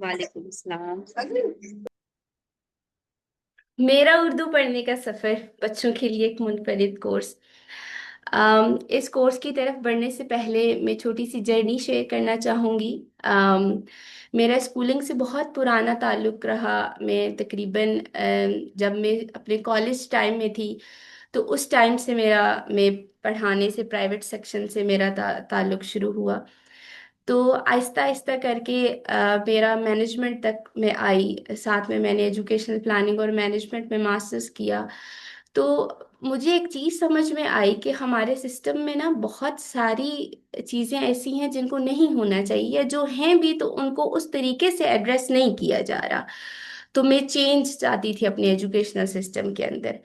वालेकुम सलाम। मेरा उर्दू पढ़ने का सफ़र बच्चों के लिए एक मुनफरिद कोर्स। इस कोर्स की तरफ बढ़ने से पहले मैं छोटी सी जर्नी शेयर करना चाहूँगी। मेरा स्कूलिंग से बहुत पुराना ताल्लुक़ रहा। मैं तकरीबन जब मैं अपने कॉलेज टाइम में थी तो उस टाइम से मैं पढ़ाने से प्राइवेट सेक्शन से मेरा ताल्लुक़ शुरू हुआ। तो आहिस्ता आहिस्ता करके मेरा मैनेजमेंट तक मैं आई। साथ में मैंने एजुकेशनल प्लानिंग और मैनेजमेंट में मास्टर्स किया। तो मुझे एक चीज़ समझ में आई कि हमारे सिस्टम में ना बहुत सारी चीज़ें ऐसी हैं जिनको नहीं होना चाहिए, जो हैं भी तो उनको उस तरीके से एड्रेस नहीं किया जा रहा। तो मैं चेंज चाहती थी अपने एजुकेशनल सिस्टम के अंदर।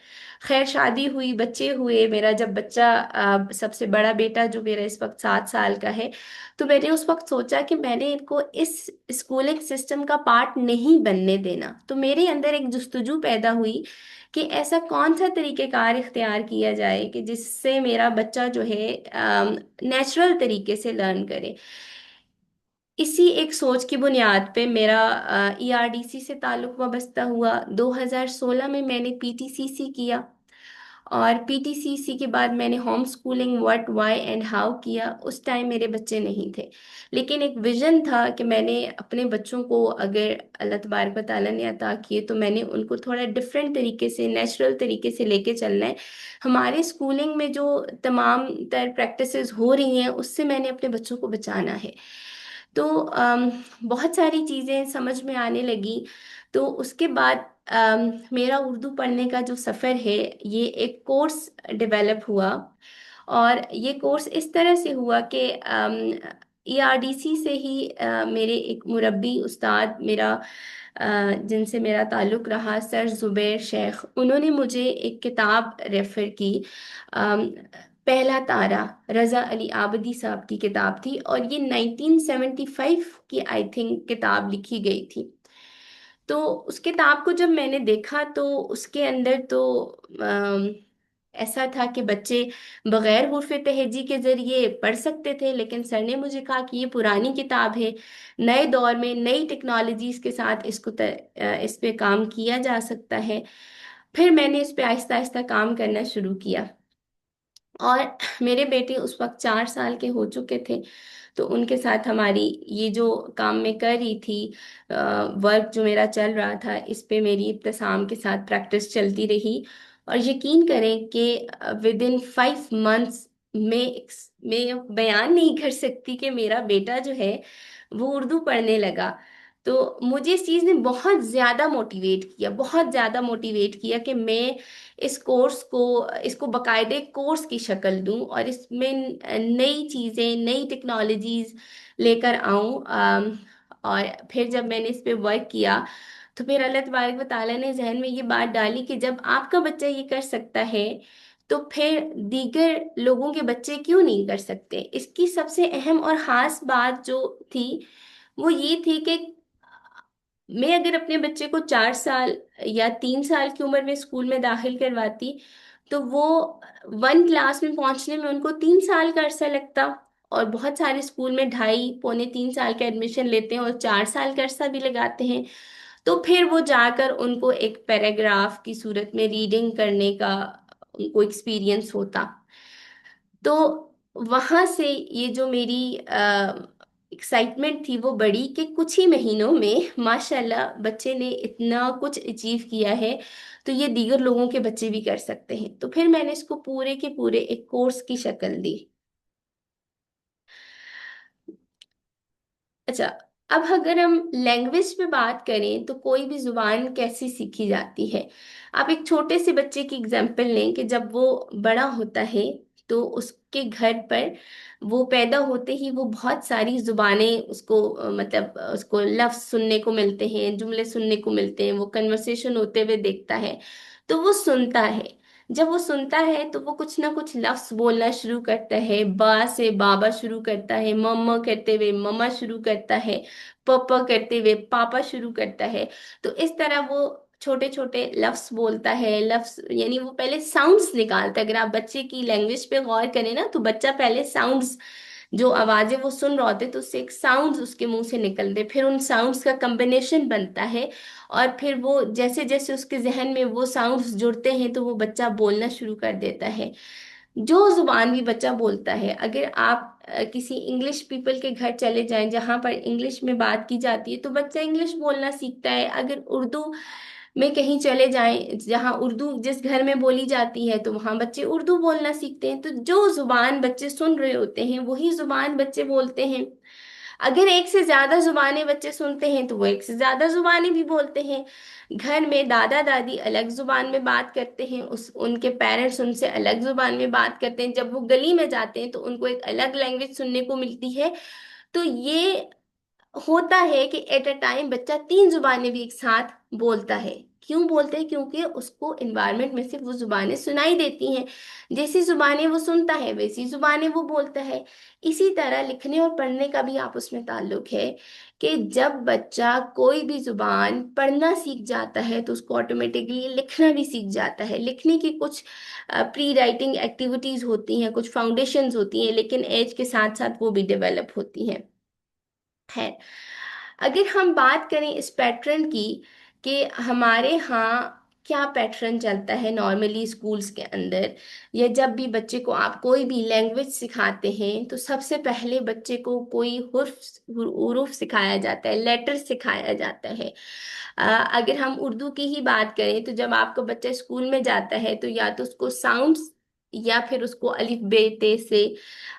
खैर, शादी हुई, बच्चे हुए। मेरा जब बच्चा सबसे बड़ा बेटा जो मेरा इस वक्त 7 साल का है, तो मैंने उस वक्त सोचा कि मैंने इनको इस स्कूलिंग सिस्टम का पार्ट नहीं बनने देना। तो मेरे अंदर एक जुस्तजू पैदा हुई कि ऐसा कौन सा तरीकेकार इख्तियार किया जाए कि जिससे मेरा बच्चा जो है नेचुरल तरीके से लर्न करे। इसी एक सोच की बुनियाद पे मेरा ईआरडीसी से ताल्लुक वाबस्ता हुआ। 2016 में मैंने पीटीसीसी किया, और पीटीसीसी के बाद मैंने home schooling what why and how किया। उस टाइम मेरे बच्चे नहीं थे, लेकिन एक विजन था कि मैंने अपने बच्चों को, अगर अल्लाह तबारक व तआला ने अता किए, तो मैंने उनको थोड़ा डिफरेंट तरीके से, नेचुरल तरीके से लेके चलना है। हमारे स्कूलिंग में जो तमाम तर प्रैक्टिसेस हो रही हैं उससे मैंने अपने बच्चों को बचाना है। तो बहुत सारी चीज़ें समझ में आने लगी। तो उसके बाद मेरा उर्दू पढ़ने का जो सफ़र है, ये एक कोर्स डेवलप हुआ। और ये कोर्स इस तरह से हुआ कि ईआरडीसी से ही मेरे एक मुरब्बी उस्ताद, जिनसे मेरा ताल्लुक़ रहा, सर जुबैर शेख, उन्होंने मुझे एक किताब रेफ़र की। अम, पहला तारा, रज़ा अली आबदी साहब की किताब थी, और ये 1975 की आई थिंक किताब लिखी गई थी। तो उस किताब को जब मैंने देखा तो उसके अंदर तो अम, ऐसा था कि बच्चे बगैर हुर्फ तहजी के जरिए पढ़ सकते थे, लेकिन सर ने मुझे कहा कि ये पुरानी किताब है, नए दौर में नई टेक्नोलॉजीज के साथ इस पे काम किया जा सकता है। फिर मैंने इस पे आहिस्ता आहिस्ता काम करना शुरू किया। और मेरे बेटे उस वक्त 4 साल के हो चुके थे। तो उनके साथ हमारी ये जो काम मैं कर रही थी, वर्क जो मेरा चल रहा था, इस पे मेरी इब्तिसाम के साथ प्रैक्टिस चलती रही। और यकीन करें कि विद इन 5 मंथ्स में मैं बयान नहीं कर सकती कि मेरा बेटा जो है वो उर्दू पढ़ने लगा। तो मुझे इस चीज़ ने बहुत ज़्यादा मोटिवेट किया, बहुत ज़्यादा मोटिवेट किया कि मैं इस कोर्स को, इसको बाकायदे कोर्स की शक्ल दूं, और इसमें नई चीज़ें, नई टेक्नोलॉजीज लेकर आऊं। और फिर जब मैंने इस पे वर्क किया, तो फिर अल्लाह तबारक व तआला ने जहन में ये बात डाली कि जब आपका बच्चा ये कर सकता है, तो फिर दीगर लोगों के बच्चे क्यों नहीं कर सकते। इसकी सबसे अहम और ख़ास बात जो थी, वो ये थी कि मैं अगर अपने बच्चे को 4 साल या 3 साल की उम्र में स्कूल में दाखिल करवाती, तो वो 1 क्लास में पहुंचने में उनको 3 साल का अरसा लगता। और बहुत सारे स्कूल में 2.5 पौने 3 साल का एडमिशन लेते हैं और 4 साल का अरसा भी लगाते हैं। तो फिर वो जाकर उनको एक पैराग्राफ की सूरत में रीडिंग करने का उनको एक्सपीरियंस होता। तो वहां से ये जो मेरी एक्साइटमेंट थी वो बढ़ी कि कुछ ही महीनों में माशाल्लाह बच्चे ने इतना कुछ अचीव किया है, तो ये दीगर लोगों के बच्चे भी कर सकते हैं। तो फिर मैंने इसको पूरे के पूरे एक कोर्स की शक्ल दी। अच्छा, अब अगर हम लैंग्वेज पे बात करें तो कोई भी जुबान कैसे सीखी जाती है। आप एक छोटे से बच्चे की एग्जाम्पल लें कि जब वो बड़ा होता है, तो उसके घर पर वो पैदा होते ही वो बहुत सारी जुबानें उसको मतलब उसको लफ्ज सुनने को मिलते हैं, जुमले सुनने को मिलते हैं, वो कन्वर्सेशन होते हुए देखता है। तो वो सुनता है। जब वो सुनता है तो वो कुछ ना कुछ लफ्ज बोलना शुरू करता है। बा से बाबा शुरू करता है, मम्मा करते हुए मम्मा शुरू करता है, पापा करते हुए पापा शुरू करता है। तो इस तरह वो छोटे छोटे लफ्ज बोलता है। लफ्ज यानी वो पहले साउंड्स निकालता है। अगर आप बच्चे की लैंग्वेज पे गौर करें ना, तो बच्चा पहले साउंड्स जो आवाजें वो सुन रहे होते तो उससे एक साउंड्स उसके मुंह से निकलते, फिर उन साउंड्स का कम्बिनेशन बनता है, और फिर वो जैसे जैसे उसके जहन में वो साउंड्स जुड़ते हैं तो वो बच्चा बोलना शुरू कर देता है। जो जुबान भी बच्चा बोलता है, अगर आप किसी इंग्लिश पीपल के घर चले जाएं जहां पर इंग्लिश में बात की जाती है तो बच्चा इंग्लिश बोलना सीखता है। अगर उर्दू में कहीं चले जाएं जहां उर्दू जिस घर में बोली जाती है तो वहां बच्चे उर्दू बोलना सीखते हैं। तो जो जुबान बच्चे सुन रहे होते हैं वही जुबान बच्चे बोलते हैं। अगर एक से ज्यादा जुबानें बच्चे सुनते हैं तो वो एक से ज्यादा जुबानें भी बोलते हैं। घर में दादा दादी अलग जुबान में बात करते हैं, उस उनके पेरेंट्स उनसे अलग जुबान में बात करते हैं, जब वो गली में जाते हैं तो उनको एक अलग लैंग्वेज सुनने को मिलती है। तो ये होता है कि एट अ टाइम बच्चा तीन जुबानें भी एक साथ बोलता है। क्यों बोलते हैं? क्योंकि उसको एनवायरनमेंट में से वो जुबानें सुनाई देती हैं। जैसी जुबानें वो सुनता है वैसी जुबानें वो बोलता है। इसी तरह लिखने और पढ़ने का भी आपस में ताल्लुक है कि जब बच्चा कोई भी जुबान पढ़ना सीख जाता है तो उसको ऑटोमेटिकली लिखना भी सीख जाता है। लिखने की कुछ प्री राइटिंग एक्टिविटीज होती हैं, कुछ फाउंडेशंस होती हैं, लेकिन एज के साथ साथ वो भी डेवलप होती हैं। है, अगर हम बात करें इस पैटर्न की कि हमारे यहाँ क्या पैटर्न चलता है नॉर्मली स्कूल्स के अंदर, या जब भी बच्चे को आप कोई भी लैंग्वेज सिखाते हैं तो सबसे पहले बच्चे को कोई हुरूफ सिखाया जाता है, लेटर सिखाया जाता है। अगर हम उर्दू की ही बात करें तो जब आपका बच्चा स्कूल में जाता है तो या तो उसको साउंड्स या फिर उसको अलिफ बे ते से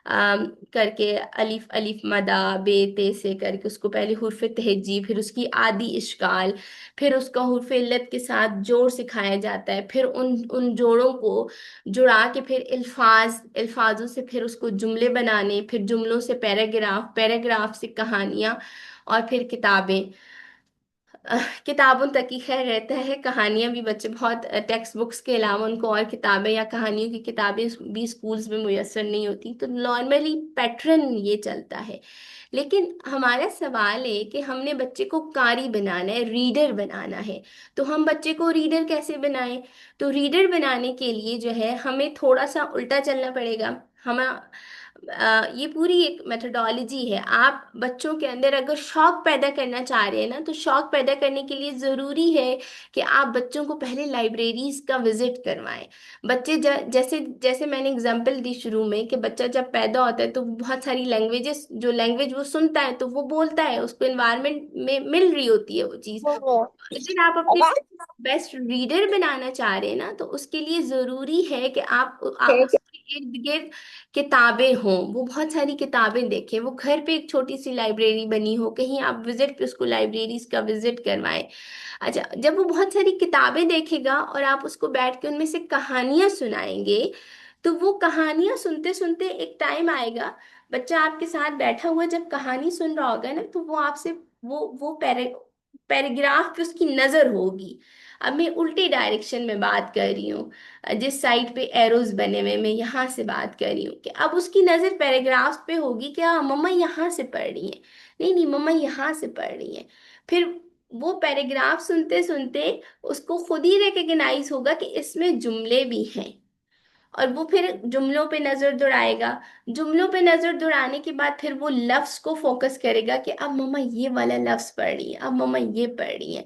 करके, अलिफ अलिफ मदा बे ते से करके उसको पहले हुर्फ तहजी, फिर उसकी आदि इश्काल, फिर उसका हुर्फ इल्लत के साथ जोड़ सिखाया जाता है, फिर उन उन जोड़ों को जुड़ा के फिर अल्फाजों से फिर उसको जुमले बनाने, फिर जुमलों से पैराग्राफ, पैराग्राफ से कहानियां, और फिर किताबें। किताबों तक ही खैर रहता है, कहानियां भी बच्चे बहुत टेक्स्ट बुक्स के अलावा उनको और किताबें या कहानियों की किताबें भी स्कूल्स में मुयस्सर नहीं होती। तो नॉर्मली पैटर्न ये चलता है। लेकिन हमारा सवाल है कि हमने बच्चे को कारी बनाना है, रीडर बनाना है। तो हम बच्चे को रीडर कैसे बनाएं? तो रीडर बनाने के लिए जो है हमें थोड़ा सा उल्टा चलना पड़ेगा। हम ये पूरी एक मेथोडोलॉजी है। आप बच्चों के अंदर अगर शौक पैदा करना चाह रहे हैं ना, तो शौक पैदा करने के लिए जरूरी है कि आप बच्चों को पहले लाइब्रेरीज का विजिट करवाएं। बच्चे जैसे जैसे मैंने एग्जांपल दी शुरू में कि बच्चा जब पैदा होता है तो बहुत सारी लैंग्वेजेस, जो लैंग्वेज वो सुनता है तो वो बोलता है, उसको इन्वायरमेंट में मिल रही होती है वो चीज। अगर आप अपने बेस्ट रीडर बनाना चाह रहे हैं ना तो उसके लिए जरूरी है कि आप उसके इर्द गिर्द किताबें हों, वो बहुत सारी किताबें देखें, वो घर पे एक छोटी सी लाइब्रेरी बनी हो, कहीं आप विजिट पे उसको लाइब्रेरीज का विजिट करवाएं। अच्छा, जब वो बहुत सारी किताबें देखेगा और आप उसको बैठ के उनमें से कहानियां सुनाएंगे, तो वो कहानियां सुनते सुनते एक टाइम आएगा, बच्चा आपके साथ बैठा हुआ जब कहानी सुन रहा होगा ना तो वो आपसे वो पैराग्राफ पे उसकी नजर होगी। अब मैं उल्टी डायरेक्शन में बात कर रही हूँ, जिस साइड पे एरोज बने हुए मैं यहाँ से बात कर रही हूँ, कि अब उसकी नजर पैराग्राफ पे होगी कि हाँ मम्मा यहाँ से पढ़ रही है, नहीं नहीं मम्मा यहाँ से पढ़ रही है। फिर वो पैराग्राफ सुनते सुनते उसको खुद ही रिकग्नाइज होगा कि इसमें जुमले भी हैं, और वो फिर जुमलों पे नजर दौड़ाएगा। जुमलों पे नजर दौड़ाने के बाद फिर वो लफ्ज को फोकस करेगा कि अब मम्मा ये वाला लफ्ज पढ़ रही है, अब मम्मा ये पढ़ रही है।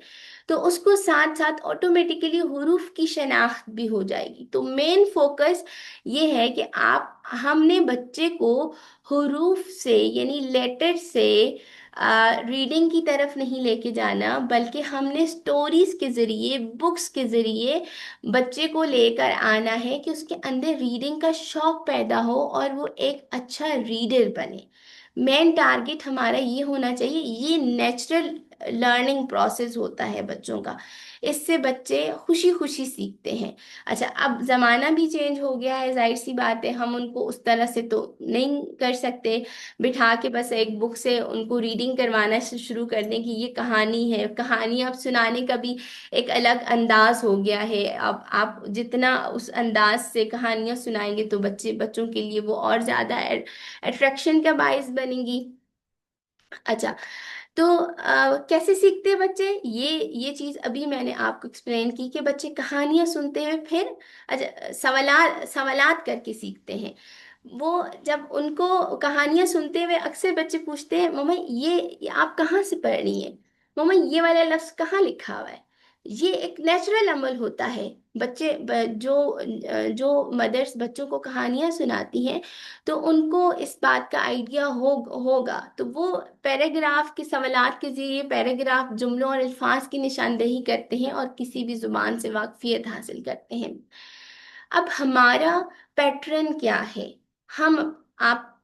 तो उसको साथ साथ ऑटोमेटिकली हुरूफ की शनाख्त भी हो जाएगी। तो मेन फोकस ये है कि आप हमने बच्चे को हुरूफ से यानी लेटर से रीडिंग की तरफ नहीं लेके जाना, बल्कि हमने स्टोरीज के जरिए, बुक्स के जरिए बच्चे को लेकर आना है कि उसके अंदर रीडिंग का शौक पैदा हो और वो एक अच्छा रीडर बने। मेन टारगेट हमारा ये होना चाहिए। ये नेचुरल लर्निंग प्रोसेस होता है बच्चों का, इससे बच्चे खुशी खुशी सीखते हैं। अच्छा, अब जमाना भी चेंज हो गया है, जाहिर सी बात है हम उनको उस तरह से तो नहीं कर सकते बिठा के बस एक बुक से उनको रीडिंग करवाना से शुरू करने की ये कहानी है। कहानी अब सुनाने का भी एक अलग अंदाज हो गया है। अब आप जितना उस अंदाज से कहानियां सुनाएंगे तो बच्चों के लिए वो और ज्यादा अट्रैक्शन का बायस बनेगी। अच्छा, तो कैसे सीखते हैं बच्चे? ये चीज अभी मैंने आपको एक्सप्लेन की कि बच्चे कहानियां सुनते हैं, फिर अच्छा सवालात सवालात करके सीखते हैं। वो जब उनको कहानियां सुनते हुए अक्सर बच्चे पूछते हैं, मम्मा ये आप कहाँ से पढ़ रही हैं, मम्मा ये वाला लफ्ज कहाँ लिखा हुआ है। ये एक नेचुरल अमल होता है। बच्चे जो मदर्स बच्चों को कहानियां सुनाती हैं, तो उनको इस बात का आइडिया होगा, तो वो पैराग्राफ के सवालात के जरिए पैराग्राफ जुमलों और अल्फाज की निशानदेही करते हैं और किसी भी जुबान से वाकफियत हासिल करते हैं। अब हमारा पैटर्न क्या है? हम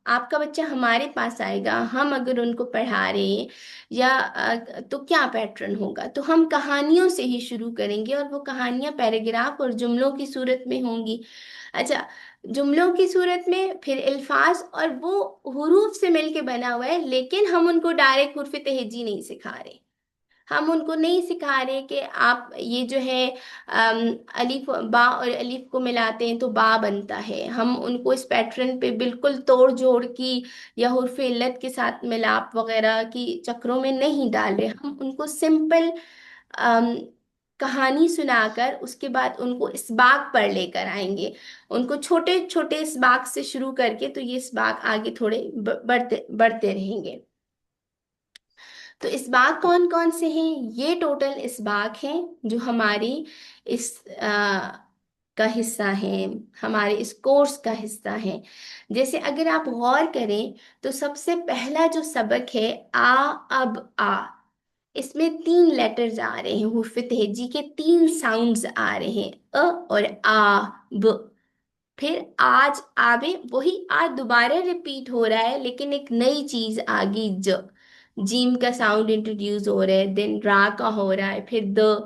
आपका बच्चा हमारे पास आएगा, हम अगर उनको पढ़ा रहे हैं या तो क्या पैटर्न होगा? तो हम कहानियों से ही शुरू करेंगे, और वो कहानियां पैराग्राफ और जुमलों की सूरत में होंगी। अच्छा, जुमलों की सूरत में, फिर अल्फाज, और वो हुरूफ से मिलके बना हुआ है, लेकिन हम उनको डायरेक्ट हुर्फ तहेजी नहीं सिखा रहे। हम उनको नहीं सिखा रहे कि आप ये जो है अलिफ बा और अलिफ को मिलाते हैं तो बा बनता है। हम उनको इस पैटर्न पे बिल्कुल तोड़ जोड़ की या हुर्फ इल्लत के साथ मिलाप वगैरह की चक्रों में नहीं डाल रहे। हम उनको सिंपल अम, कहानी सुनाकर उसके बाद उनको इसबाक पर लेकर आएंगे। उनको छोटे छोटे इसबाक से शुरू करके, तो ये इसबाक आगे थोड़े बढ़ते बढ़ते रहेंगे। तो इसबाग कौन कौन से हैं? ये टोटल इसबाग हैं जो हमारी इस का हिस्सा है, हमारे इस कोर्स का हिस्सा है। जैसे अगर आप गौर करें, तो सबसे पहला जो सबक है आ, अब, आ, इसमें तीन लेटर्स आ रहे हैं, हुर्फ तेहजी के तीन साउंड्स आ रहे हैं, अ और आ, ब। फिर आज, आबे, वही आज दोबारा रिपीट हो रहा है, लेकिन एक नई चीज आ गई, ज। जीम का साउंड इंट्रोड्यूस हो रहा है, देन रा का हो रहा है, फिर द।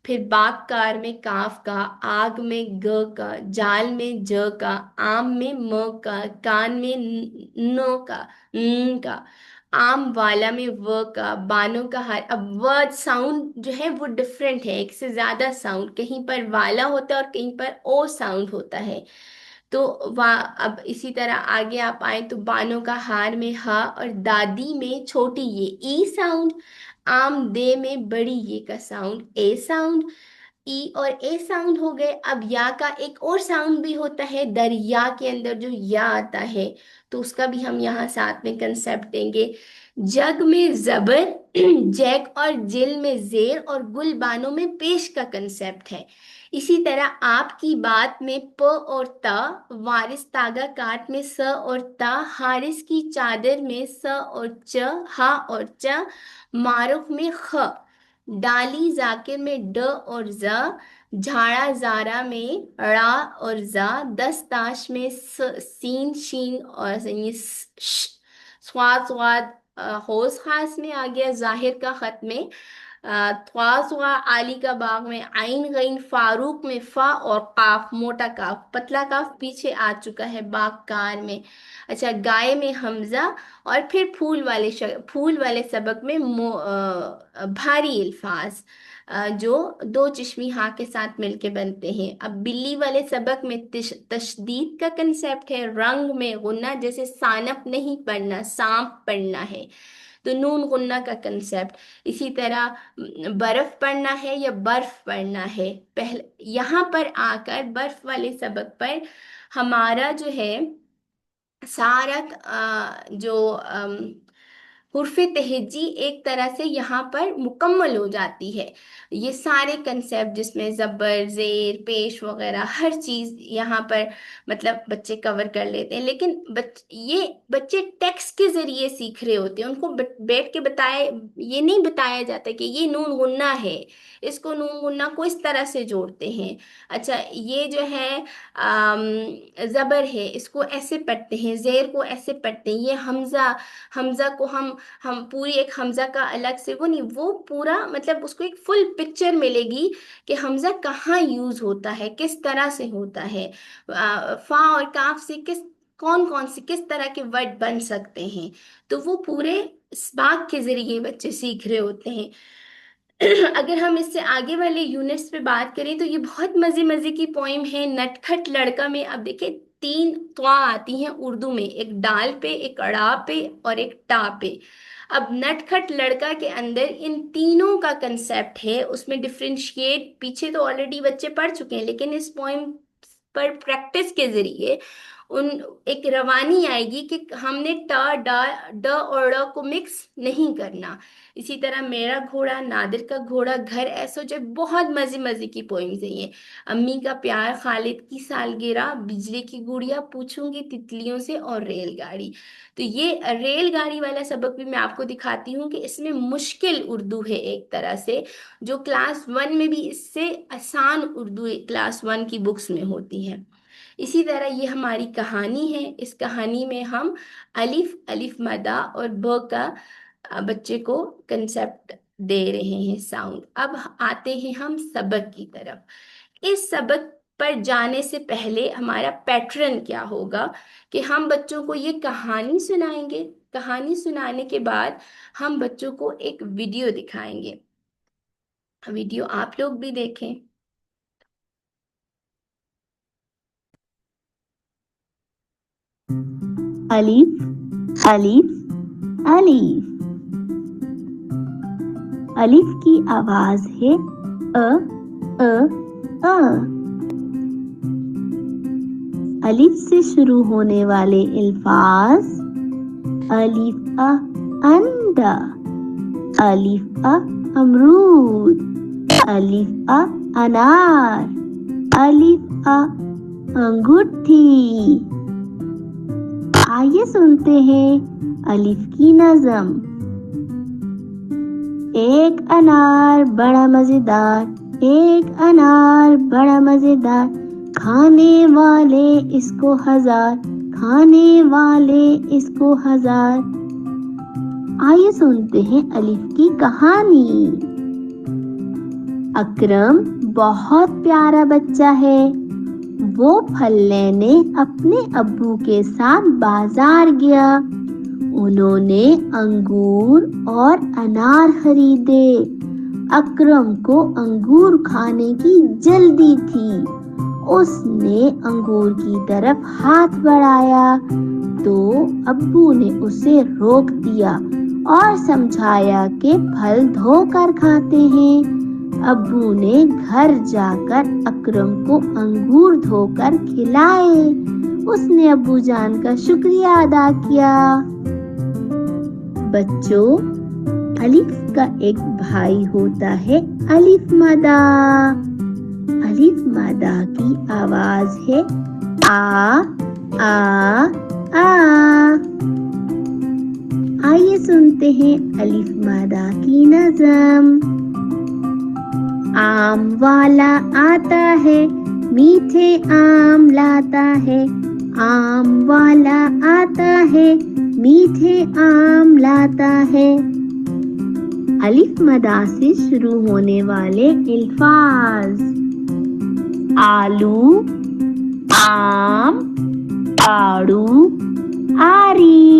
फिर बागकार में काफ का, आग में ग का, जाल में ज का, आम में म का, कान में न का, न का, आम वाला में व का, बानों का हार। अब वर्ड साउंड जो है वो डिफरेंट है, एक से ज्यादा साउंड, कहीं पर वाला होता है और कहीं पर ओ साउंड होता है। तो अब इसी तरह आगे आप आए तो बानों का हार में ह, और दादी में छोटी ये ई साउंड, आम दे में बड़ी ये का साउंड ए साउंड, ई और ए साउंड हो गए। अब या का एक और साउंड भी होता है, दरिया के अंदर जो या आता है, तो उसका भी हम यहाँ साथ में कंसेप्ट देंगे। जग में जबर, जैक और जिल में जेर, और गुल बानों में पेश का कंसेप्ट है। इसी तरह आपकी बात में प और ता, वारिस तागा काट में स और ता, हारिस की चादर में स और च, हा और च, मारुफ में ख, डाली जाकिर में ड और ज, झाड़ा जारा में रा और जा, दस्ताश में सीन शीन और ये श, स्वाद स्वाद, होश खास में आ गया, जाहिर का खत में ख्वास हुआ, आली का बाग में आइन गइन, फारूक में फा, और काफ मोटा काफ, पतला काफ पीछे आ चुका है बागकार में। अच्छा, गाय में हमजा, और फिर फूल वाले सबक में भारी अल्फाज, जो दो चिश्मी हाँ के साथ मिलके बनते हैं। अब बिल्ली वाले सबक में तशदीद का कंसेप्ट है, रंग में गुन्ना, जैसे सानप नहीं पढ़ना, सांप पढ़ना है, तो नून गुन्ना का कंसेप्ट। इसी तरह बर्फ पढ़ना है या बर्फ पढ़ना है। पहले यहाँ पर आकर बर्फ वाले सबक पर हमारा जो है सारा जो हुर्फे तहेजी एक तरह से यहाँ पर मुकम्मल हो जाती है। ये सारे कंसेप्ट जिसमें जबर जेर पेश वगैरह हर चीज यहाँ पर मतलब बच्चे कवर कर लेते हैं। लेकिन ये बच्चे टेक्स्ट के जरिए सीख रहे होते हैं, उनको बैठ के बताए, ये नहीं बताया जाता कि ये नून गुन्ना है, इसको नून गुन्ना को इस तरह से जोड़ते हैं। अच्छा, ये जो है जबर है, इसको ऐसे पढ़ते हैं, जेर को ऐसे पढ़ते हैं, ये हमजा, हमजा को हम पूरी एक हमजा का अलग से वो नहीं, वो पूरा मतलब उसको एक फुल पिक्चर मिलेगी कि हमजा कहाँ यूज होता है, किस तरह से होता है, फा और काफ से कौन कौन से किस तरह के वर्ड बन सकते हैं। तो वो पूरे इस बात के जरिए बच्चे सीख रहे होते हैं। अगर हम इससे आगे वाले यूनिट्स पे बात करें, तो ये बहुत मजे मजे की पोइम है, नटखट लड़का में। अब देखिए, तीन त्वा आती हैं उर्दू में, एक डाल पे, एक अड़ा पे, और एक टा पे। अब नटखट लड़का के अंदर इन तीनों का कंसेप्ट है, उसमें डिफ्रेंशिएट पीछे तो ऑलरेडी बच्चे पढ़ चुके हैं, लेकिन इस पोइम पर प्रैक्टिस के जरिए उन एक रवानी आएगी कि हमने ट डा ड और ड़ को मिक्स नहीं करना। इसी तरह मेरा घोड़ा, नादिर का घोड़ा, घर ऐसो, जो बहुत मजे मजे की पोइम्स है ये। अम्मी का प्यार, खालिद की सालगिरह, बिजली की गुड़िया, पूछूंगी तितलियों से, और रेलगाड़ी। तो ये रेलगाड़ी वाला सबक भी मैं आपको दिखाती हूँ कि इसमें मुश्किल उर्दू है एक तरह से, जो क्लास वन में भी इससे आसान उर्दू क्लास वन की बुक्स में होती है। इसी तरह ये हमारी कहानी है। इस कहानी में हम अलिफ, अलिफ मदा और ब का बच्चे को कंसेप्ट दे रहे हैं, साउंड। अब आते हैं हम सबक की तरफ। इस सबक पर जाने से पहले हमारा पैटर्न क्या होगा कि हम बच्चों को ये कहानी सुनाएंगे। कहानी सुनाने के बाद हम बच्चों को एक वीडियो दिखाएंगे। वीडियो आप लोग भी देखें। अलीफ, अलीफ, अलीफ। अलीफ की आवाज है अ, अ, अ। अलीफ से शुरू होने वाले अल्फाज: अलीफ अ अंडा, अलीफ अ अमरूद, अलीफ अ अनार, अलीफ अ अंगूठी। आइए सुनते हैं अलीफ की नज़म। एक अनार बड़ा मजेदार, एक अनार बड़ा मजेदार, खाने वाले इसको हजार, खाने वाले इसको हजार। आइए सुनते हैं अलीफ की कहानी। अकरम बहुत प्यारा बच्चा है। वो फल लेने अपने अब्बू के साथ बाजार गया। उन्होंने अंगूर और अनार खरीदे। अकरम को अंगूर खाने की जल्दी थी। उसने अंगूर की तरफ हाथ बढ़ाया तो अब्बू ने उसे रोक दिया और समझाया कि फल धोकर खाते हैं। अब्बू ने घर जाकर अकरम को अंगूर धोकर खिलाए। उसने अब्बू जान का शुक्रिया अदा किया। बच्चों, अलीफ का एक भाई होता है अलीफ मदा। अलीफ मदा की आवाज है आ, आ, आ। आइए सुनते हैं अलीफ मदा की नज़म। आम वाला आता है, मीठे आम लाता है। आम वाला आता है, मीठे आम लाता है। अलिफ मदा से शुरू होने वाले अल्फाज: आलू, आम, आड़ू, आरी।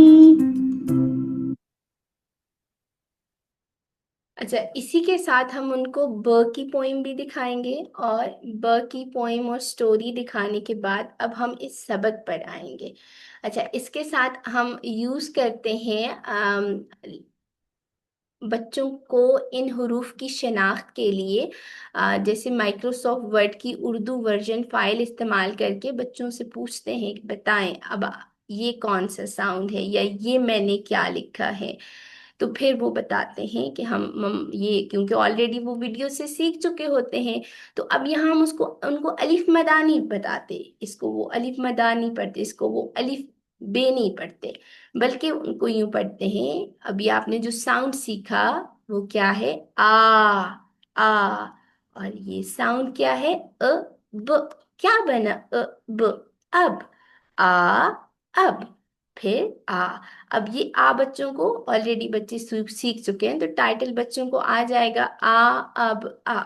अच्छा, इसी के साथ हम उनको ब की पोइम भी दिखाएंगे, और ब की पोइम और स्टोरी दिखाने के बाद अब हम इस सबक पर आएंगे। अच्छा, इसके साथ हम यूज करते हैं बच्चों को इन हरूफ की शनाख्त के लिए, जैसे माइक्रोसॉफ्ट वर्ड की उर्दू वर्जन फाइल इस्तेमाल करके बच्चों से पूछते हैं कि बताएं अब ये कौन सा साउंड है, या ये मैंने क्या लिखा है। तो फिर वो बताते हैं कि हम ये, क्योंकि ऑलरेडी वो वीडियो से सीख चुके होते हैं, तो अब यहाँ हम उसको उनको अलिफ मदानी बताते, इसको वो अलिफ मदानी पढ़ते, इसको वो अलिफ बे नहीं पढ़ते, बल्कि उनको यूं पढ़ते हैं। अभी आपने जो साउंड सीखा वो क्या है? आ। और ये साउंड क्या है? ब। क्या बना? ब। अब आ, अब, फिर आ। अब ये आ बच्चों को ऑलरेडी बच्चे सीख चुके हैं, तो टाइटल बच्चों को आ जाएगा आ, अब, आ।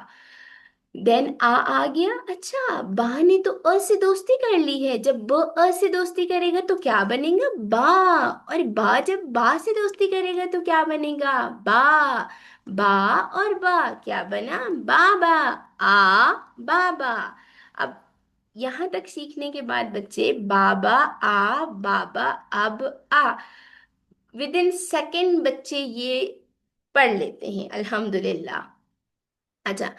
देन आ गया। अच्छा, बा ने तो अ से दोस्ती कर ली है, जब ब अ से दोस्ती करेगा तो क्या बनेगा? बा। और बा जब बा से दोस्ती करेगा तो क्या बनेगा? बा। बा और बा क्या बना? बाबा। आ, बाबा। अब यहाँ तक सीखने के बाद बच्चे बाबा, आ, बाबा, अब, आ, विद इन सेकेंड बच्चे ये पढ़ लेते हैं, अल्हम्दुलिल्लाह। अच्छा,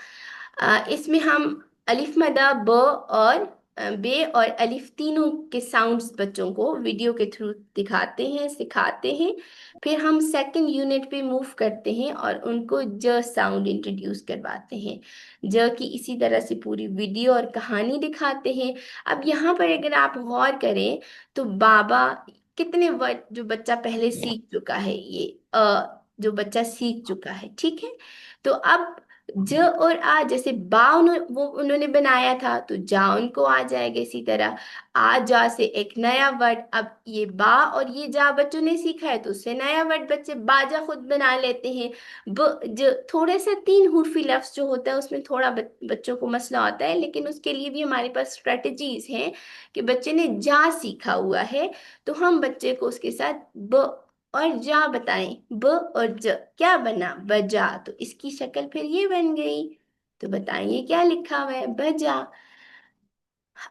इसमें हम अलिफ मदा ब और बे और अलिफ तीनों के साउंड्स बच्चों को वीडियो के थ्रू दिखाते हैं, सिखाते हैं। फिर हम सेकंड यूनिट पे मूव करते हैं और उनको ज साउंड इंट्रोड्यूस करवाते हैं। ज की इसी तरह से पूरी वीडियो और कहानी दिखाते हैं। अब यहाँ पर अगर आप गौर करें तो बाबा कितने वर्ड जो बच्चा पहले सीख चुका है, ये जो बच्चा सीख चुका है, ठीक है। तो अब ज और आ, जैसे बा उन्होंने बनाया था तो जा उनको आ जाएगा। इसी तरह आ जा से एक नया वर्ड, अब ये बा और ये जा बच्चों ने सीखा है तो उससे नया वर्ड बच्चे बाजा खुद बना लेते हैं। ब ज थोड़े से तीन हुर्फी लफ्ज जो होता है उसमें थोड़ा बच्चों को मसला होता है, लेकिन उसके लिए भी हमारे पास स्ट्रेटजीज हैं कि बच्चे ने जा सीखा हुआ है तो हम बच्चे को उसके साथ ब और जा बताएं। ब और ज क्या बना, बजा, तो इसकी शक्ल फिर ये बन गई। तो बताइए क्या लिखा हुआ है, बजा।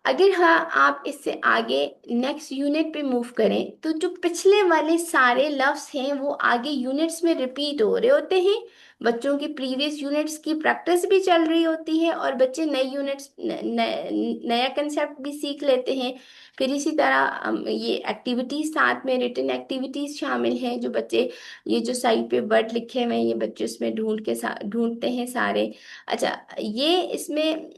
अगर हाँ आप इससे आगे नेक्स्ट यूनिट पे मूव करें तो जो पिछले वाले सारे लफ्ज हैं वो आगे यूनिट्स में रिपीट हो रहे होते हैं। बच्चों की प्रीवियस यूनिट्स की प्रैक्टिस भी चल रही होती है और बच्चे नए यूनिट्स नया कंसेप्ट भी सीख लेते हैं। फिर इसी तरह ये एक्टिविटीज साथ में रिटन एक्टिविटीज शामिल हैं जो बच्चे, ये जो साइड पे वर्ड लिखे हुए हैं ये बच्चे उसमें ढूंढते हैं सारे। अच्छा, ये इसमें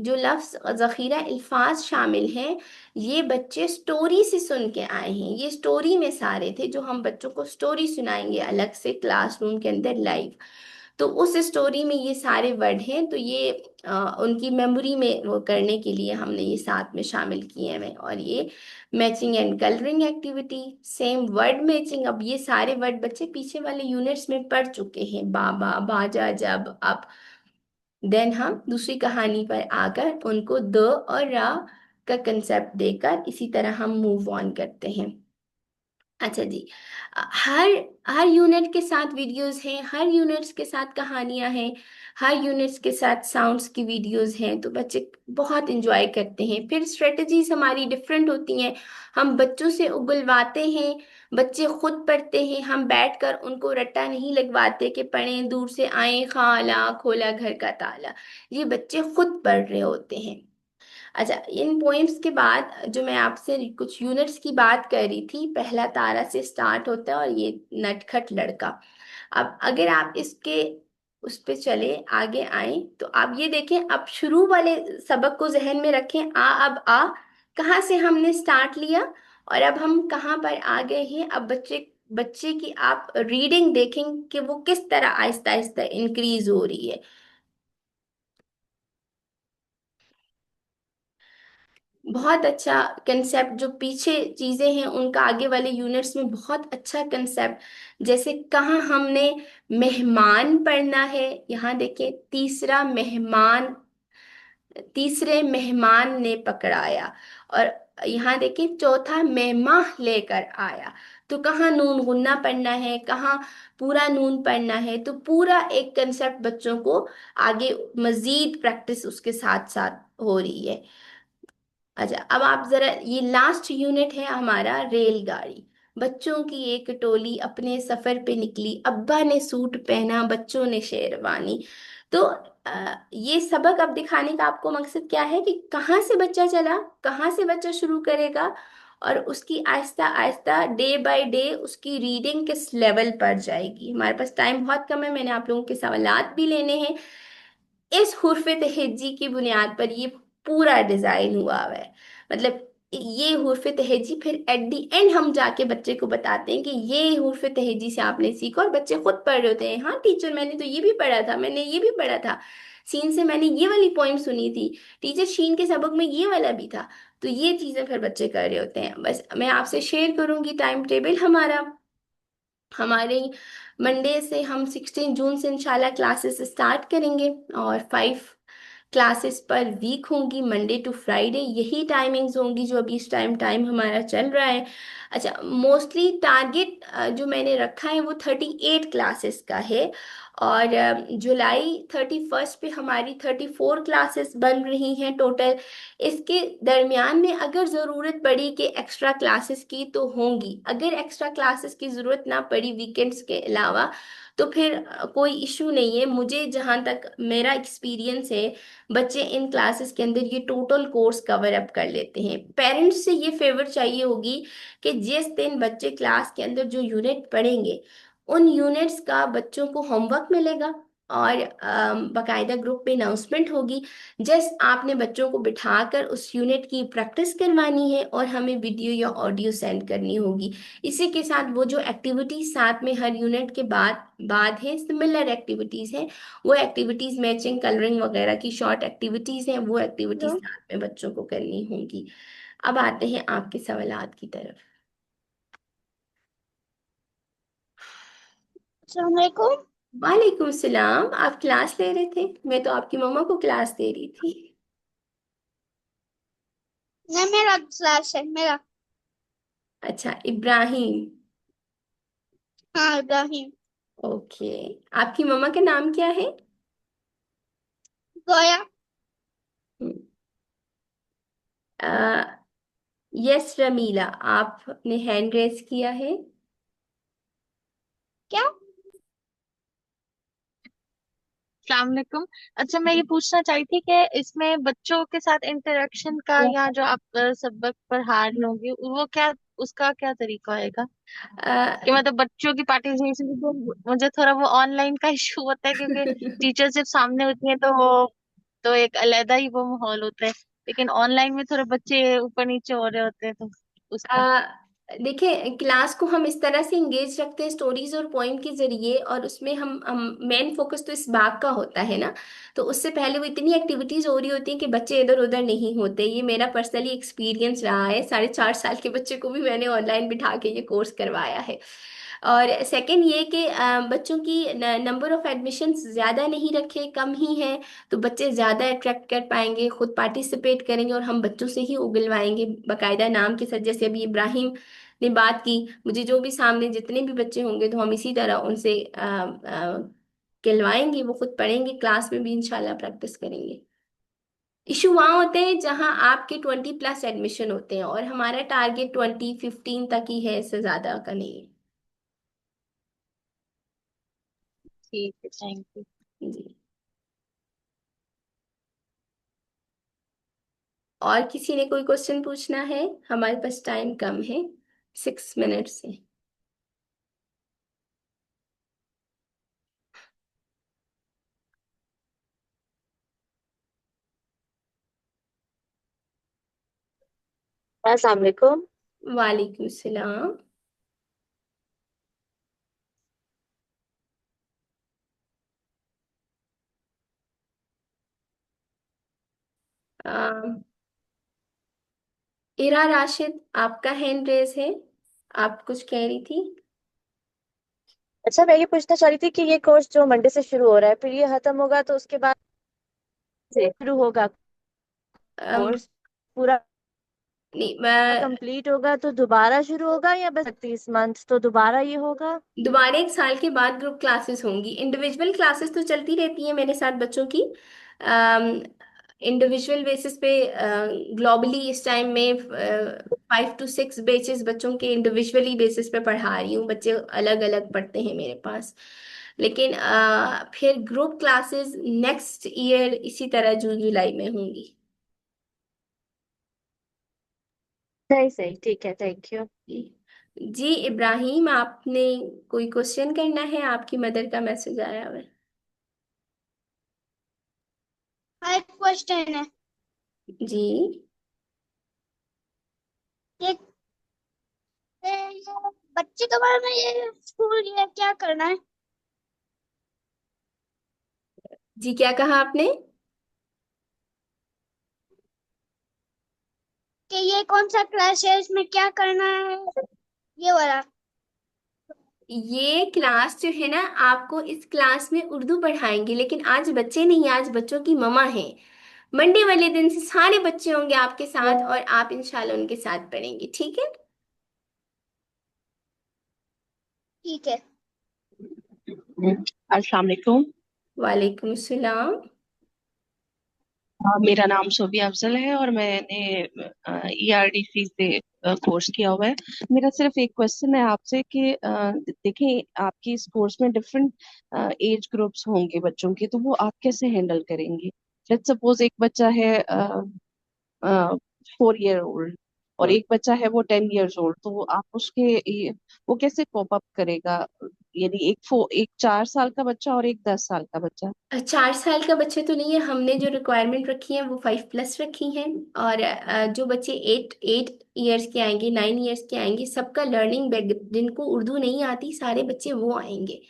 जो लफ्ज जखीरा अल्फाज शामिल हैं ये बच्चे स्टोरी से सुन के आए हैं। ये स्टोरी में सारे थे जो हम बच्चों को स्टोरी सुनाएंगे अलग से क्लासरूम के अंदर लाइव। तो उस स्टोरी में ये सारे वर्ड हैं, तो ये उनकी मेमोरी में वो करने के लिए हमने ये साथ में शामिल किए हैं। और ये matching and colouring activity, same word matching, अब ये सारे वर्ड बच्चे पीछे वाले यूनिट्स में पढ़ चुके हैं, बाबा, बाजा, जब, अब। देन हम दूसरी कहानी पर आकर उनको द और रा का कंसेप्ट देकर इसी तरह हम मूव ऑन करते हैं। अच्छा जी, हर हर यूनिट के साथ वीडियोस हैं, हर यूनिट्स के साथ कहानियां हैं, हर यूनिट्स के साथ साउंड्स की वीडियोस हैं, तो बच्चे बहुत इंजॉय करते हैं। फिर स्ट्रेटजीज हमारी डिफरेंट होती हैं। हम बच्चों से उगलवाते हैं, बच्चे खुद पढ़ते हैं, हम बैठकर उनको रट्टा नहीं लगवाते कि पढ़ें, दूर से आए, खाला खोला घर का ताला। ये बच्चे खुद पढ़ रहे होते हैं। अच्छा, इन पोएम्स के बाद जो मैं आपसे कुछ यूनिट्स की बात कर रही थी, पहला तारा से स्टार्ट होता है और ये नटखट लड़का। अब अगर आप इसके उस पे चले, आगे आए, तो आप ये देखें, अब शुरू वाले सबक को जहन में रखें। आ, अब आ, कहाँ से हमने स्टार्ट लिया और अब हम कहाँ पर आ गए हैं। अब बच्चे बच्चे की आप रीडिंग देखें कि वो किस तरह आहिस्ता आहिस्ता इंक्रीज हो रही है। बहुत अच्छा कंसेप्ट, जो पीछे चीजें हैं उनका आगे वाले यूनिट्स में बहुत अच्छा कंसेप्ट। जैसे कहाँ हमने मेहमान पढ़ना है, यहाँ देखिए, तीसरे मेहमान ने पकड़ाया। और यहाँ देखिए चौथा मेहमान लेकर आया। तो कहाँ नून गुन्ना पढ़ना है, कहाँ पूरा नून पढ़ना है, तो पूरा एक कंसेप्ट बच्चों को आगे मजीद प्रैक्टिस उसके साथ साथ हो रही है। अच्छा, अब आप जरा, ये लास्ट यूनिट है हमारा रेलगाड़ी। बच्चों की एक टोली अपने सफर पे निकली, अब्बा ने सूट पहना, बच्चों ने शेरवानी। तो ये सबक अब दिखाने का आपको मकसद क्या है कि कहाँ से बच्चा चला, कहाँ से बच्चा शुरू करेगा, और उसकी Aahista Aahista day by day उसकी रीडिंग किस लेवल पर जाएगी। हमारे पास टाइम बहुत कम है, मैंने आप लोगों के सवालात भी लेने हैं। इस हुर्फ तहेजी की बुनियाद पर ये पूरा डिजाइन हुआ हुआ है। मतलब ये हुर्फ तहेजी फिर एट द एंड हम जाके बच्चे को बताते हैं कि ये हुर्फ तहेजी से आपने सीखा, और बच्चे खुद पढ़ रहे होते हैं, हाँ टीचर मैंने तो ये भी पढ़ा था, मैंने ये भी पढ़ा था, सीन से मैंने ये वाली पोइम सुनी थी, टीचर शीन के सबक में ये वाला भी था। तो ये चीजें फिर बच्चे कर रहे होते हैं। बस मैं आपसे शेयर करूंगी टाइम टेबल हमारा। हमारे मंडे से हम 16 जून से इंशाल्लाह क्लासेस स्टार्ट करेंगे और 5 क्लासेस पर वीक होंगी, मंडे टू फ्राइडे यही टाइमिंग्स होंगी जो अभी इस टाइम हमारा चल रहा है। अच्छा, मोस्टली टारगेट जो मैंने रखा है वो 38 क्लासेस का है। और जुलाई 31 पे हमारी 34 क्लासेस बन रही हैं टोटल। इसके दरमियान में अगर ज़रूरत पड़ी कि एक्स्ट्रा क्लासेस की तो होंगी, अगर एक्स्ट्रा क्लासेस की ज़रूरत ना पड़ी वीकेंड्स के अलावा तो फिर कोई इशू नहीं है। मुझे जहाँ तक मेरा एक्सपीरियंस है, बच्चे इन क्लासेस के अंदर ये टोटल कोर्स कवर अप कर लेते हैं। पेरेंट्स से ये फेवर चाहिए होगी कि जिस दिन बच्चे क्लास के अंदर जो यूनिट पढ़ेंगे, उन यूनिट्स का बच्चों को होमवर्क मिलेगा और बाकायदा ग्रुप में अनाउंसमेंट होगी। जस्ट आपने बच्चों को बिठाकर उस यूनिट की प्रैक्टिस करवानी है और हमें वीडियो या ऑडियो सेंड करनी होगी। इसी के साथ वो जो एक्टिविटीज साथ में हर यूनिट के बाद बाद है, सिमिलर एक्टिविटीज हैं, वो एक्टिविटीज मैचिंग कलरिंग वगैरह की शॉर्ट एक्टिविटीज हैं, वो एक्टिविटीज हेलो। साथ में बच्चों को करनी होंगी। अब आते हैं आपके सवालात की तरफ। अस्सलाम वालेकुम। वालेकुम सलाम। आप क्लास ले रहे थे? मैं तो आपकी मम्मा को क्लास दे रही थी। नहीं, मेरा क्लास है मेरा। अच्छा, इब्राहिम। हाँ, इब्राहिम। ओके। आपकी मम्मा का नाम क्या है? गोया। यस रमीला, आपने हैंड रेस किया है। क्या? अस्सलाम वालेकुम। अच्छा, मैं ये पूछना चाहती थी कि इसमें बच्चों के साथ इंटरेक्शन का या जो आप सबक पढ़ा रही होंगी वो क्या, उसका क्या तरीका होएगा? कि मतलब बच्चों की पार्टिसिपेशन, तो मुझे थोड़ा वो ऑनलाइन का इशू होता है क्योंकि टीचर जब सामने होती है तो वो तो एक अलग ही वो माहौल होता है, लेकिन ऑनलाइन में थोड़े बच्चे ऊपर नीचे हो रहे होते हैं तो उसका। आ, देखिए, क्लास को हम इस तरह से इंगेज रखते हैं स्टोरीज और पोइम के जरिए, और उसमें हम मेन फोकस तो इस बात का होता है ना। तो उससे पहले वो इतनी एक्टिविटीज हो रही होती हैं कि बच्चे इधर उधर नहीं होते। ये मेरा पर्सनली एक्सपीरियंस रहा है। 4.5 साल के बच्चे को भी मैंने ऑनलाइन बिठा के ये कोर्स करवाया है। और सेकंड ये कि बच्चों की नंबर ऑफ एडमिशन्स ज़्यादा नहीं रखे, कम ही है। तो बच्चे ज़्यादा अट्रैक्ट कर पाएंगे, खुद पार्टिसिपेट करेंगे, और हम बच्चों से ही उगलवाएंगे बाकायदा नाम के साथ। जैसे अभी इब्राहिम ने बात की, मुझे जो भी सामने जितने भी बच्चे होंगे तो हम इसी तरह उनसे कहलवाएंगे। वो खुद पढ़ेंगे, क्लास में भी इंशाल्लाह प्रैक्टिस करेंगे। इशू वहाँ होते हैं जहाँ आपके 20+ एडमिशन होते हैं, और हमारा टारगेट 20-15 तक ही है, इससे ज़्यादा का नहीं ठीक है, थैंक यू। है जी। और किसी ने कोई क्वेश्चन पूछना है? हमारे पास टाइम कम है, 6 मिनट्स है। अस्सलाम वालेकुम। वालेकुम सलाम। अम, इरा राशिद, आपका हैंड रेस है, आप कुछ कह रही थी। अच्छा, मैं ये पूछना चाह रही थी कि ये कोर्स जो मंडे से शुरू हो रहा है फिर ये खत्म होगा तो उसके बाद से शुरू होगा अम, कोर्स पूरा नहीं, मैं कंप्लीट होगा तो दोबारा शुरू होगा या बस 31 मंथ तो दोबारा ये होगा? दोबारा 1 साल के बाद ग्रुप क्लासेस होंगी। इंडिविजुअल क्लासेस तो चलती रहती हैं मेरे साथ बच्चों की, इंडिविजुअल बेसिस पे। ग्लोबली इस टाइम में 5 to 6 बैचेस बच्चों के इंडिविजुअली बेसिस पे पढ़ा रही हूँ। बच्चे अलग अलग पढ़ते हैं मेरे पास। लेकिन फिर ग्रुप क्लासेस नेक्स्ट ईयर इसी तरह जून जुलाई में होंगी। सही सही, ठीक है, थैंक यू। जी। जी इब्राहिम, आपने कोई क्वेश्चन करना है? आपकी मदर का मैसेज आया हुआ है। हाँ, एक क्वेश्चन है। जी। ये ये बच्चे के बारे में, ये स्कूल ये क्या करना है? जी, क्या कहा आपने? कि ये कौन सा क्लास है, इसमें क्या करना है, ये वाला। ये क्लास जो है ना, आपको इस क्लास में उर्दू पढ़ाएंगे, लेकिन आज बच्चे नहीं, आज बच्चों की ममा है। मंडे वाले दिन से सारे बच्चे होंगे आपके साथ, और आप इंशाल्लाह उनके साथ पढ़ेंगे, ठीक है। ठीक है। अस्सलाम वालेकुम। वालेकुम सलाम। मेरा नाम सोबिया अफजल है और मैंने ईआरडीसी से कोर्स किया हुआ है। मेरा सिर्फ एक क्वेश्चन है आपसे कि देखिए आपकी इस कोर्स में डिफरेंट एज ग्रुप्स होंगे बच्चों के, तो वो आप कैसे हैंडल करेंगे? लेट्स सपोज एक बच्चा है 4 ईयर ओल्ड और एक बच्चा है वो 10 ईयर्स ओल्ड, तो आप वो कैसे कोप अप करेगा? यानी एक 4 साल का बच्चा और एक 10 साल का बच्चा। 4 साल का बच्चे तो नहीं है, हमने जो रिक्वायरमेंट रखी है वो 5+ रखी है। और जो बच्चे 8 ईयर्स के आएंगे, 9 ईयर्स के आएंगे, सबका लर्निंग बैक, जिनको उर्दू नहीं आती सारे बच्चे वो आएंगे।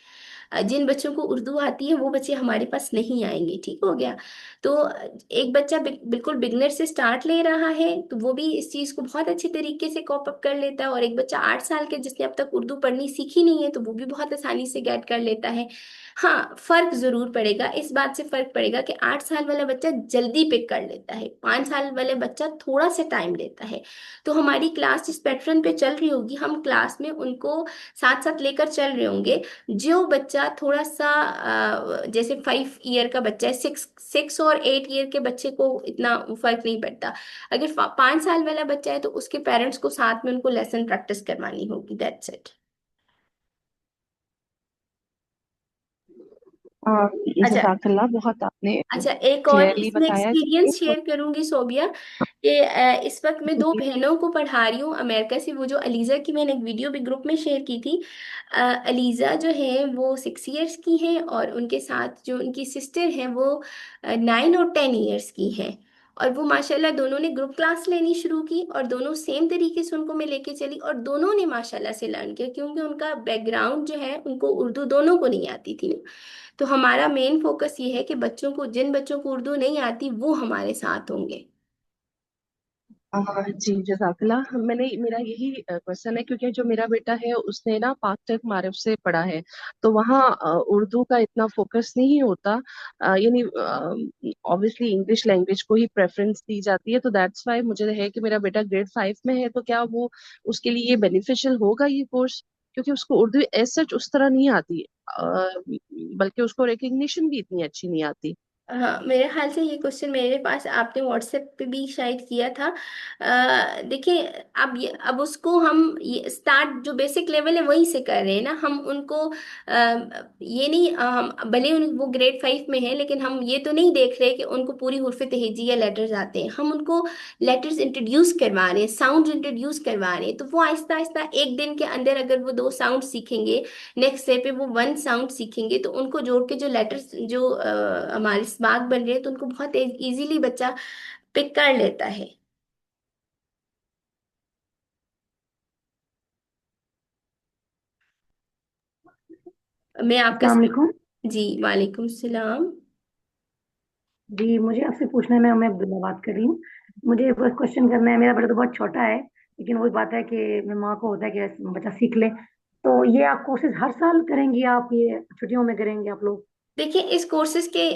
जिन बच्चों को उर्दू आती है वो बच्चे हमारे पास नहीं आएंगे, ठीक हो गया। तो एक बच्चा बिल्कुल बिगनर से स्टार्ट ले रहा है तो वो भी इस चीज़ को बहुत अच्छे तरीके से कॉप अप कर लेता है, और एक बच्चा 8 साल के जिसने अब तक उर्दू पढ़नी सीखी नहीं है तो वो भी बहुत आसानी से गेट कर लेता है। हाँ, फर्क जरूर पड़ेगा, इस बात से फर्क पड़ेगा कि 8 साल वाला बच्चा जल्दी पिक कर लेता है, 5 साल वाले बच्चा थोड़ा सा टाइम लेता है। तो हमारी क्लास जिस पैटर्न पे चल रही होगी, हम क्लास में उनको साथ साथ लेकर चल रहे होंगे। जो बच्चा थोड़ा सा जैसे 5 ईयर का बच्चा है, 6 और 8 ईयर के बच्चे को इतना फर्क नहीं पड़ता। अगर 5 साल वाला बच्चा है तो उसके पेरेंट्स को साथ में उनको लेसन प्रैक्टिस करवानी होगी, दैट्स इट। अच्छा। जज़ाकल्लाह, बहुत आपने अच्छा, एक और क्लियरली इसमें बताया चीजें एक्सपीरियंस तो। शेयर करूंगी सोबिया कि इस वक्त मैं दो जी। बहनों को पढ़ा रही हूँ अमेरिका से। वो जो अलीजा की मैंने एक वीडियो भी ग्रुप में शेयर की थी, अलीजा जो है वो 6 ईयर्स की है, और उनके साथ जो उनकी सिस्टर है वो 9 और 10 ईयर्स की है। और वो माशाल्लाह दोनों ने ग्रुप क्लास लेनी शुरू की, और दोनों सेम तरीके से उनको मैं लेके चली, और दोनों ने माशाल्लाह से लर्न किया, क्योंकि उनका बैकग्राउंड जो है, उनको उर्दू दोनों को नहीं आती थी। तो हमारा मेन फोकस ये है कि बच्चों को, जिन बच्चों को उर्दू नहीं आती वो हमारे साथ होंगे। जी जज़ाकल्लाह। मेरा यही क्वेश्चन है, क्योंकि जो मेरा बेटा है उसने ना पाक तक मारिफ से पढ़ा है, तो वहाँ उर्दू का इतना फोकस नहीं होता। यानी ऑब्वियसली इंग्लिश लैंग्वेज को ही प्रेफरेंस दी जाती है, तो दैट्स वाई मुझे है कि मेरा बेटा ग्रेड 5 में है, तो क्या वो उसके लिए ये बेनिफिशियल होगा ये कोर्स? क्योंकि उसको उर्दू एज सच उस तरह नहीं आती है, बल्कि उसको रिकग्निशन भी इतनी अच्छी नहीं आती। हाँ, मेरे ख्याल से ये क्वेश्चन मेरे पास आपने व्हाट्सएप पे भी शायद किया था। देखिए, अब उसको हम ये स्टार्ट जो बेसिक लेवल है वहीं से कर रहे हैं ना हम उनको। ये नहीं, हम भले वो ग्रेड 5 में है, लेकिन हम ये तो नहीं देख रहे कि उनको पूरी हुर्फ तहेजी या लेटर्स आते हैं। हम उनको लेटर्स इंट्रोड्यूस करवा रहे हैं, साउंड इंट्रोड्यूस करवा रहे हैं। तो वो आहिस्ता आहिस्ता एक दिन के अंदर अगर वो 2 साउंड सीखेंगे, नेक्स्ट डे पे वो 1 साउंड सीखेंगे, तो उनको जोड़ के जो लेटर्स जो हमारे स्मार्ट बन रहे हैं, तो उनको बहुत इजीली बच्चा पिक कर लेता है। मैं आपका अस्सलाम वालेकुम। जी, वालेकुम सलाम। जी, मुझे आपसे पूछना है, मैं अब्दुल्ला बात कर रही हूँ। मुझे बस क्वेश्चन करना है। मेरा बेटा तो बहुत छोटा है, लेकिन वही बात है कि मैं माँ को होता है कि बच्चा सीख ले। तो ये आप कोर्सेज हर साल करेंगी आप, ये छुट्टियों में करेंगे आप लोग? देखिए, इस कोर्सेज के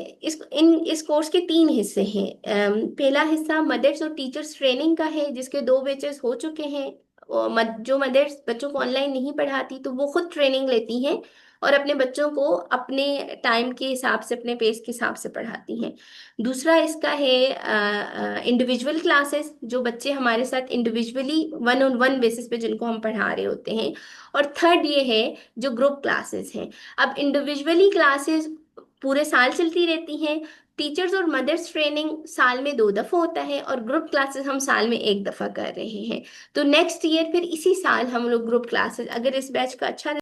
इस कोर्स के 3 हिस्से हैं। पहला हिस्सा मदर्स और टीचर्स ट्रेनिंग का है, जिसके 2 बैचेस हो चुके हैं। और जो मदर्स बच्चों को ऑनलाइन नहीं पढ़ाती तो वो खुद ट्रेनिंग लेती हैं, और अपने बच्चों को अपने टाइम के हिसाब से, अपने पेस के हिसाब से पढ़ाती हैं। दूसरा इसका है इंडिविजुअल क्लासेस, जो बच्चे हमारे साथ इंडिविजुअली 1-on-1 बेसिस पे जिनको हम पढ़ा रहे होते हैं। और थर्ड ये है जो ग्रुप क्लासेस हैं। अब इंडिविजुअली क्लासेस पूरे साल चलती रहती हैं। टीचर्स और मदर्स ट्रेनिंग साल में 2 दफा होता है, और ग्रुप क्लासेस हम साल में 1 दफा कर रहे हैं। तो नेक्स्ट ईयर फिर इसी साल हम लोग ग्रुप क्लासेस, अगर इस बैच का अच्छा